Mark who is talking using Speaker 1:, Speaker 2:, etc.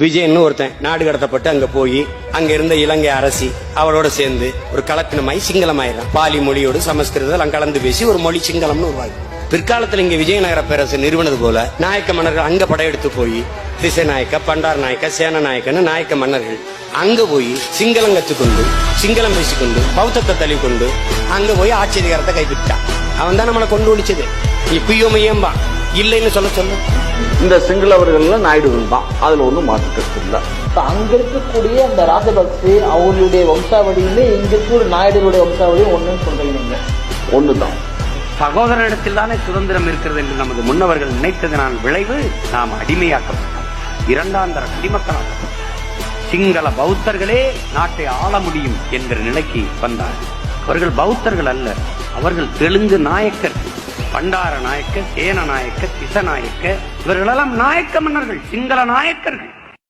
Speaker 1: விஜயன்னு ஒருத்தன் நாடு கடத்தப்பட்டு அங்க போய் அங்க இருந்த இலங்கை அரசி அவளோட சேர்ந்து ஒரு கலப்பினமாய் சிங்களமாயிரம் பாலி மொழியோடு சமஸ்கிருதம் கலந்து பேசி ஒரு மொழி சிங்களம்னு உருவாகி பிற்காலத்தில் இங்க விஜயநகர பேரரசு நிறுவனது போல நாயக்க மன்னர்கள் அங்க படையெடுத்து போய் திசைநாயக்க பண்டார் நாயக்க சேன நாயக்கன்னு நாயக்க மன்னர்கள் அங்க போய் சிங்களம் கற்றுக்கொண்டு சிங்களம் பேசிக்கொண்டு பௌத்தத்தை தள்ளிக்கொண்டு அங்க போய் ஆட்சி அதிகாரத்தை கைப்பற்றான். அவன் தான் நம்மளை கொண்டு ஒழிச்சது. இப்பயும் ஏம்பா இல்லைன்னு சொல்ல
Speaker 2: இந்த சிங்களவர்கள் நாயுடுகள் தான், அதுல ஒன்றும் மாற்றுக்கிறது இல்லை.
Speaker 3: அங்க இருக்கக்கூடிய அந்த ராஜபக்சே அவங்களுடைய வம்சாவளியுமே இங்க இருக்கக்கூடிய நாயுடுகளுடைய வம்சாவளியும் ஒண்ணுன்னு சொல்றீங்க நீங்க?
Speaker 2: ஒண்ணுதான்.
Speaker 4: சகோதரனிடத்தில் தானே சுதந்திரம் இருக்கிறது என்று நமது முன்னவர்கள் நினைத்ததனால் விளைவு நாம் அடிமையாக்கப்பட்டோம், இரண்டாம் தர குடிமக்களாக்கப்பட்டோம். சிங்கள பௌத்தர்களே நாட்டை ஆள முடியும் என்ற நிலைக்கு வந்தார்கள். அவர்கள் பௌத்தர்கள் அல்ல, அவர்கள் தெலுங்கு நாயக்கர், பண்டார நாயக்க, சேன நாயக்க, திச நாயக்க, இவர்களெல்லாம் நாயக்க மன்னர்கள், சிங்கள நாயக்கர்கள்.